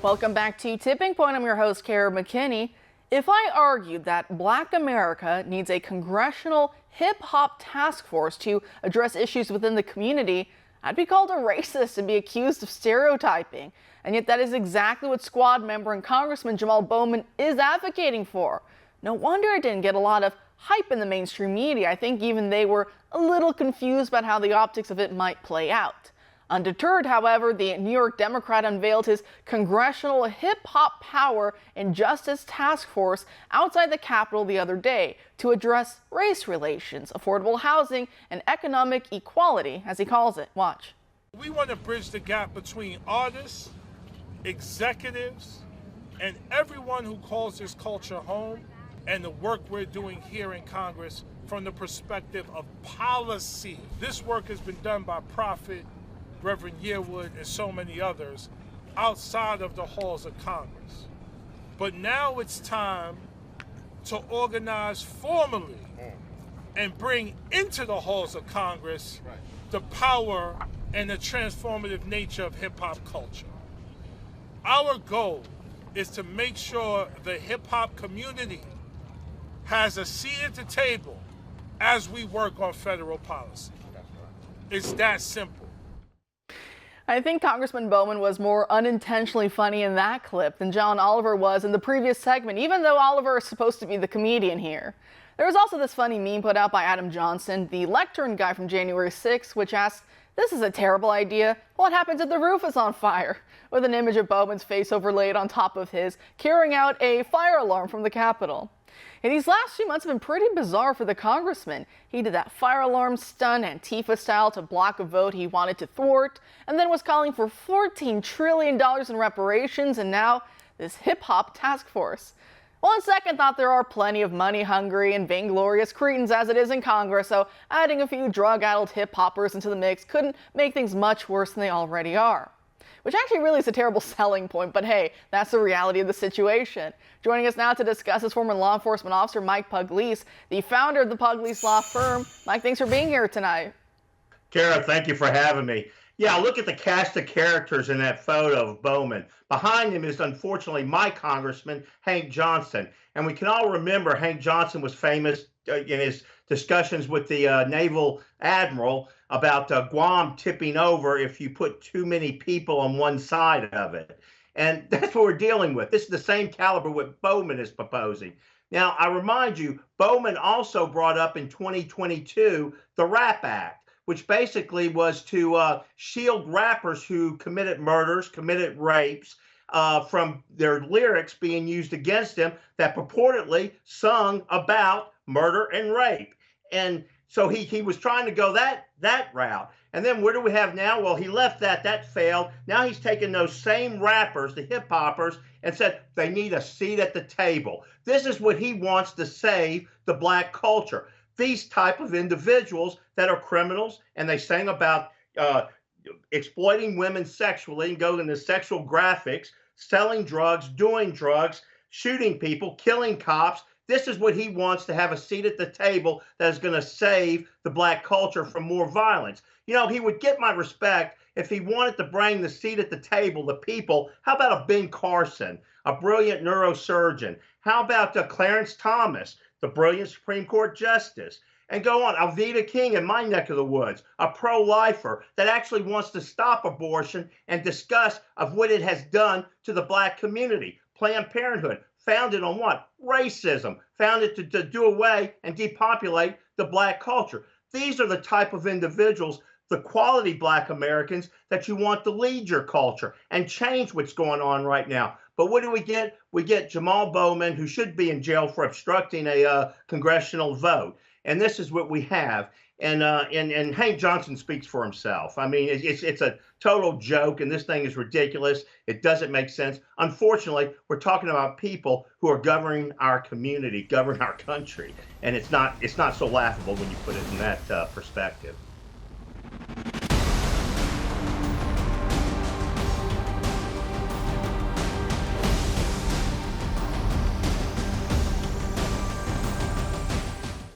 Welcome back to Tipping Point. I'm your host, Kara McKinney. If I argued that Black America needs a congressional hip-hop task force to address issues within the community, I'd be called a racist and be accused of stereotyping. And yet that is exactly what squad member and Congressman Jamaal Bowman is advocating for. No wonder it didn't get a lot of hype in the mainstream media. I think even they were a little confused about how the optics of it might play out. Undeterred, however, the New York Democrat unveiled his Congressional Hip-Hop Power and Justice Task Force outside the Capitol the other day to address race relations, affordable housing, and economic equality, as he calls it. Watch. We want to bridge the gap between artists, executives, and everyone who calls this culture home, and the work we're doing here in Congress from the perspective of policy. This work has been done by Prophet, Reverend Yearwood, and so many others outside of the halls of Congress. But now it's time to organize formally and bring into the halls of Congress the power and the transformative nature of hip-hop culture. Our goal is to make sure the hip-hop community has a seat at the table as we work on federal policy. It's that simple. I think Congressman Bowman was more unintentionally funny in that clip than John Oliver was in the previous segment, even though Oliver is supposed to be the comedian here. There was also this funny meme put out by Adam Johnson, the lectern guy from January 6th, which asked, "This is a terrible idea. What happens if the roof is on fire?" with an image of Bowman's face overlaid on top of his, carrying out a fire alarm from the Capitol. And these last few months have been pretty bizarre for the congressman. He did that fire alarm stunt, Antifa style, to block a vote he wanted to thwart, and then was calling for $14 trillion in reparations, and now this hip-hop task force. Well, on second thought, there are plenty of money-hungry and vainglorious cretins as it is in Congress, so adding a few drug-addled hip-hoppers into the mix couldn't make things much worse than they already are. Which actually really is a terrible selling point, but hey, that's the reality of the situation. Joining us now to discuss is former law enforcement officer Mike Pugliese, the founder of the Pugliese Law Firm. Mike, thanks for being here tonight. Kara, thank you for having me. Yeah, look at the cast of characters in that photo of Bowman. Behind him is, unfortunately, my congressman, Hank Johnson. And we can all remember Hank Johnson was famous in his discussions with the naval admiral about Guam tipping over if you put too many people on one side of it. And that's what we're dealing with. This is the same caliber what Bowman is proposing. Now, I remind you, Bowman also brought up in 2022 the RAP Act, which basically was to shield rappers who committed murders, committed rapes, from their lyrics being used against them that purportedly sung about murder and rape. And so he was trying to go that route. And then where do we have now? Well, he left that failed. Now he's taken those same rappers, the hip hoppers, and said they need a seat at the table. This is what he wants to save the black culture. These type of individuals that are criminals, and they sang about exploiting women sexually and go into sexual graphics, selling drugs, doing drugs, shooting people, killing cops. This is what he wants, to have a seat at the table that is going to save the black culture from more violence. You know, he would get my respect if he wanted to bring the seat at the table, the people. How about a Ben Carson, a brilliant neurosurgeon? How about Clarence Thomas, the brilliant Supreme Court justice? And go on, Alveda King in my neck of the woods, a pro-lifer that actually wants to stop abortion and discuss of what it has done to the black community. Planned Parenthood, founded on what? Racism, founded to do away and depopulate the black culture. These are the type of individuals, the quality black Americans that you want to lead your culture and change what's going on right now. But what do we get? We get Jamaal Bowman, who should be in jail for obstructing a congressional vote. And this is what we have. And Hank Johnson speaks for himself. I mean, it's a total joke, and this thing is ridiculous. It doesn't make sense. Unfortunately, we're talking about people who are governing our community, governing our country, and it's not so laughable when you put it in that perspective.